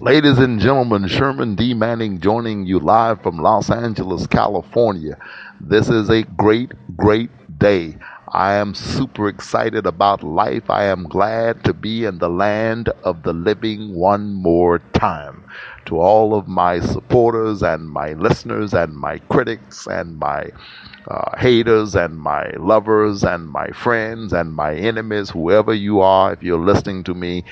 Ladies and gentlemen, Sherman D. Manning joining you live from Los Angeles, California. This is a great, great day. I am super excited about life. I am glad to be in the land of the living one more time. To all of my supporters and my listeners and my critics and my haters and my lovers and my friends and my enemies, whoever you are, if you're listening to me,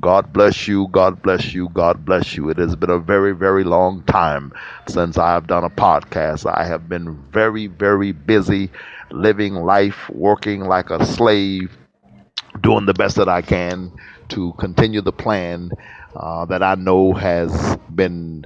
God bless you, God bless you, God bless you. It has been a very, very long time since I have done a podcast. I have been very, very busy living life, working like a slave, doing the best that I can to continue the plan that I know has been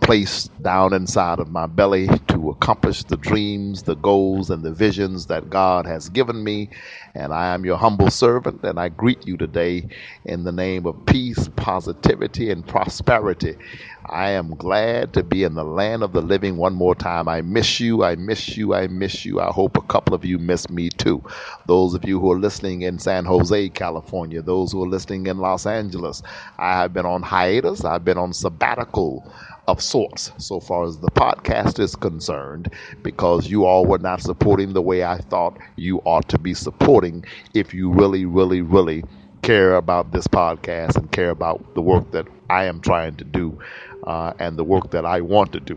placed down inside of my belly to accomplish the dreams, the goals, and the visions that God has given me. And I am your humble servant, and I greet you today in the name of peace, positivity, and prosperity. I am glad to be in the land of the living one more time. I miss you. I miss you. I miss you. I hope a couple of you miss me too. Those of you who are listening in San Jose, California, those who are listening in Los Angeles, I have been on hiatus. I've been on sabbatical of sorts so far as the podcast is concerned, because you all were not supporting the way I thought you ought to be supporting if you really, really, really care about this podcast and care about the work that I am trying to do and the work that I want to do.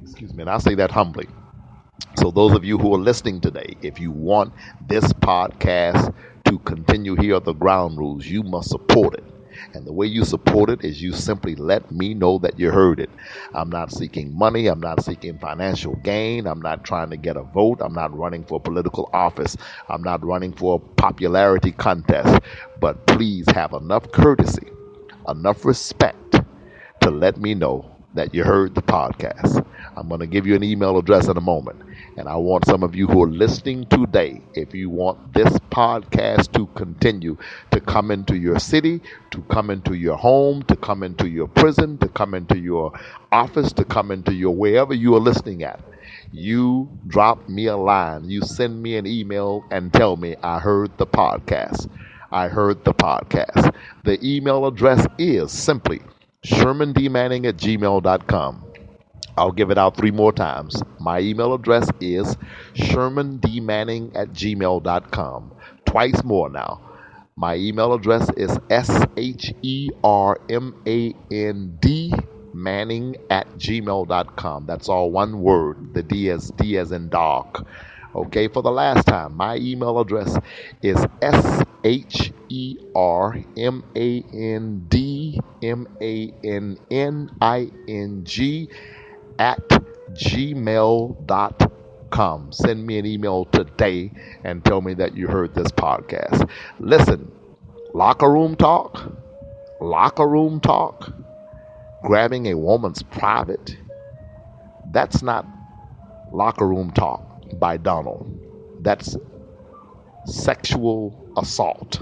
Excuse me, and I say that humbly. So those of you who are listening today, if you want this podcast to continue, here are the ground rules. You must support it. And the way you support it is you simply let me know that you heard it. I'm not seeking money. I'm not seeking financial gain. I'm not trying to get a vote. I'm not running for political office. I'm not running for a popularity contest. But please have enough courtesy, enough respect to let me know that you heard the podcast. I'm going to give you an email address in a moment. And I want some of you who are listening today, if you want this podcast to continue, to come into your city, to come into your home, to come into your prison, to come into your office, to come into your wherever you are listening at, you drop me a line. You send me an email and tell me, I heard the podcast. I heard the podcast. The email address is simply shermandmanning@gmail.com. I'll give it out 3 more times. My email address is shermandmanning@gmail.com. Twice more now. My email address is SHERMAND Manning@gmail.com. That's all one word. The D as in dog. Okay, for the last time, my email address is SHERMANDMANNING@gmail.com. Send me an email today and tell me that you heard this podcast. Listen, locker room talk, grabbing a woman's private, that's not locker room talk by Donald. That's sexual assault.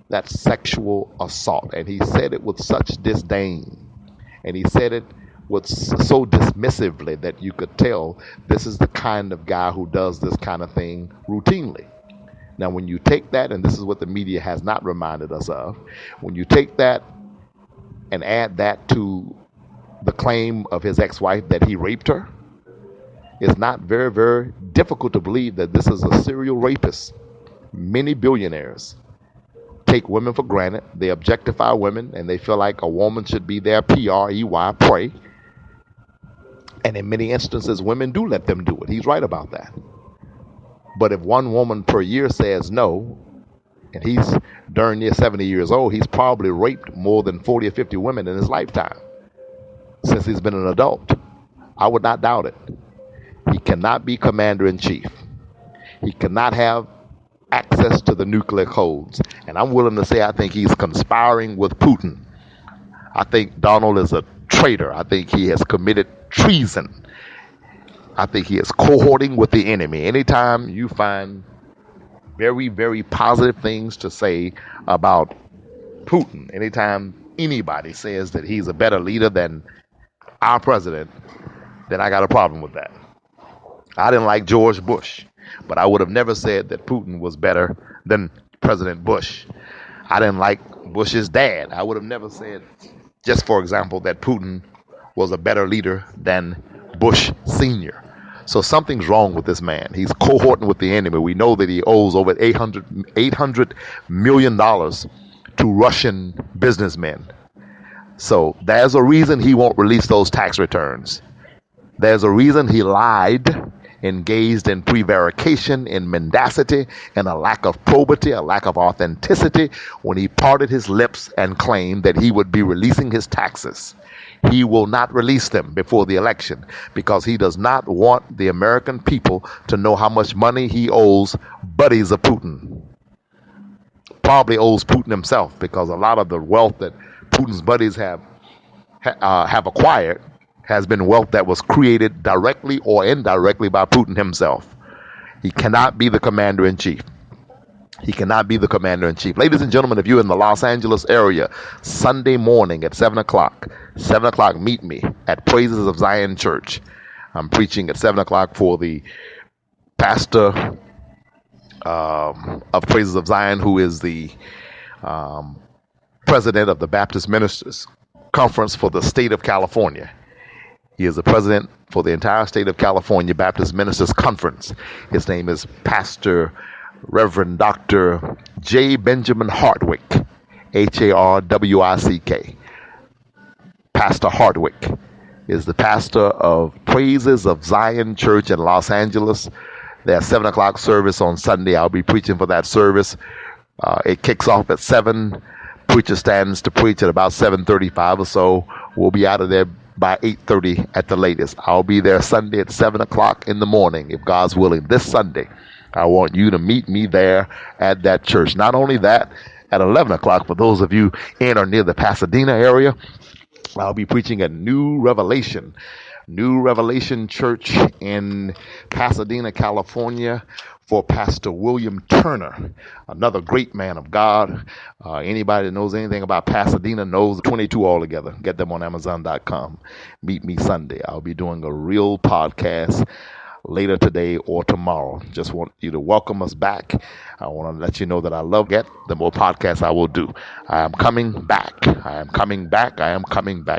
That's sexual assault. And he said it with such disdain. And he said it with so dismissively that you could tell this is the kind of guy who does this kind of thing routinely. Now, when you take that, and this is what the media has not reminded us of, when you take that and add that to the claim of his ex-wife that he raped her, it's not very, very difficult to believe that this is a serial rapist. Many billionaires take women for granted. They objectify women, and they feel like a woman should be their PREY, prey. And in many instances, women do let them do it. He's right about that. But if one woman per year says no, and he's darn near 70 years old, he's probably raped more than 40 or 50 women in his lifetime since he's been an adult. I would not doubt it. He cannot be commander-in-chief. He cannot have access to the nuclear codes. And I'm willing to say I think he's conspiring with Putin. I think Donald is a traitor. I think he has committed treason. I think he is cohorting with the enemy. Anytime you find very, very positive things to say about Putin, anytime anybody says that he's a better leader than our president, then I got a problem with that. I didn't like George Bush, but I would have never said that Putin was better than President Bush. I didn't like Bush's dad. I would have never said Just for example, that Putin was a better leader than Bush Sr. So something's wrong with this man. He's cohorting with the enemy. We know that he owes over $800 million to Russian businessmen. So there's a reason he won't release those tax returns. There's a reason he lied, engaged in prevarication, in mendacity, and a lack of probity, a lack of authenticity when he parted his lips and claimed that he would be releasing his taxes. He will not release them before the election because he does not want the American people to know how much money he owes buddies of Putin. Probably owes Putin himself, because a lot of the wealth that Putin's buddies have acquired has been wealth that was created directly or indirectly by Putin himself. He cannot be the commander-in-chief. He cannot be the commander-in-chief. Ladies and gentlemen, if you're in the Los Angeles area, Sunday morning at 7 o'clock, meet me at Praises of Zion Church. I'm preaching at 7 o'clock for the pastor of Praises of Zion, who is the president of the Baptist Ministers Conference for the state of California. He is the president for the entire state of California Baptist Ministers Conference. His name is Pastor Reverend Dr. J. Benjamin Hardwick, Harwick. Pastor Hardwick is the pastor of Praises of Zion Church in Los Angeles. Their 7 o'clock service on Sunday. I'll be preaching for that service. It kicks off at 7. Preacher stands to preach at about 7:35 or so. We'll be out of there by 8:30 at the latest. I'll be there Sunday at 7 o'clock in the morning, if God's willing. This Sunday, I want you to meet me there at that church. Not only that, at 11 o'clock, for those of you in or near the Pasadena area, I'll be preaching at New Revelation Church in Pasadena, California, for Pastor William Turner, another great man of God. Anybody that knows anything about Pasadena knows 22 altogether. Get them on Amazon.com. Meet me Sunday. I'll be doing a real podcast later today or tomorrow. Just want you to welcome us back. I want to let you know that I love it. The more podcasts I will do. I am coming back.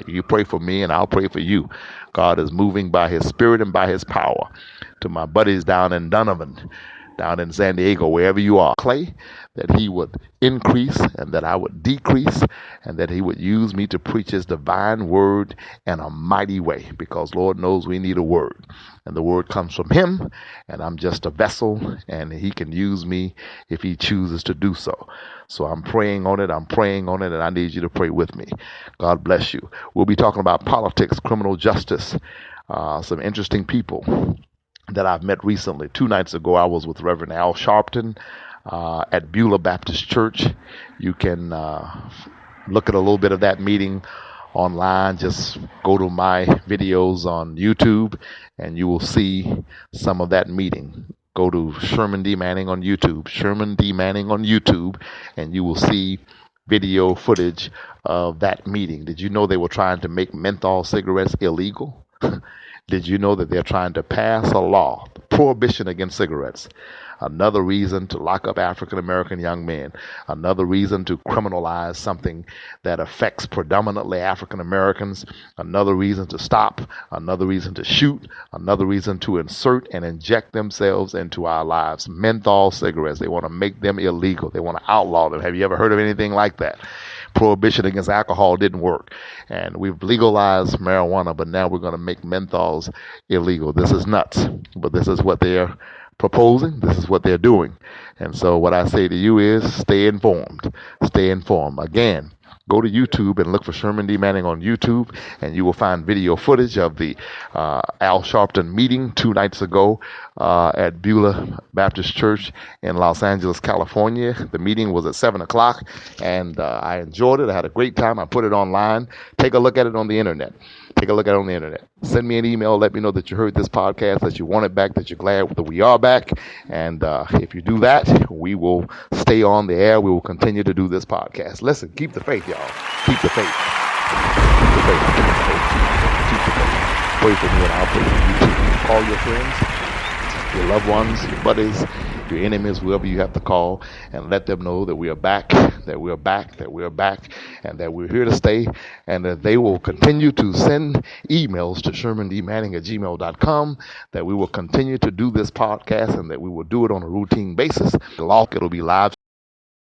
You pray for me and I'll pray for you. God is moving by his spirit and by his power. To my buddies down in Donovan, down in San Diego, wherever you are, Clay, that he would increase and that I would decrease, and that he would use me to preach his divine word in a mighty way, because Lord knows we need a word, and the word comes from him, and I'm just a vessel, and he can use me if he chooses to do so. So I'm praying on it, and I need you to pray with me. God bless you. We'll be talking about politics, criminal justice, some interesting people that I've met recently. 2 nights ago, I was with Reverend Al Sharpton at Beulah Baptist Church. You can look at a little bit of that meeting online. Just go to my videos on YouTube, and you will see some of that meeting. Go to Sherman D. Manning on YouTube, and you will see video footage of that meeting. Did you know they were trying to make menthol cigarettes illegal? Did you know that they're trying to pass a law, prohibition against cigarettes? Another reason to lock up African American young men. Another reason to criminalize something that affects predominantly African Americans. Another reason to stop. Another reason to shoot. Another reason to insert and inject themselves into our lives. Menthol cigarettes. They want to make them illegal. They want to outlaw them. Have you ever heard of anything like that? Prohibition against alcohol didn't work, and we've legalized marijuana, but now we're going to make menthols illegal. This is nuts, but this is what they're proposing. This is what they're doing. And so what I say to you is stay informed. Again, go to YouTube and look for Sherman D. Manning on YouTube, and you will find video footage of the Al Sharpton meeting 2 nights ago at Beulah Baptist Church in Los Angeles, California. The meeting was at 7 o'clock, and I enjoyed it. I had a great time. I put it online. Take a look at it on the internet. Send me an email. Let me know that you heard this podcast, that you want it back, that you're glad that we are back. And if you do that, we will stay on the air. We will continue to do this podcast. Listen, keep the faith, y'all. Keep the faith. Pray for me, and I'll pray for you too. Call your friends, your loved ones, your buddies, your enemies, whoever you have to call, and let them know that we are back. that we're back, and that we're here to stay, and that they will continue to send emails to shermandmanning@gmail.com, that we will continue to do this podcast, and that we will do it on a routine basis. It'll be live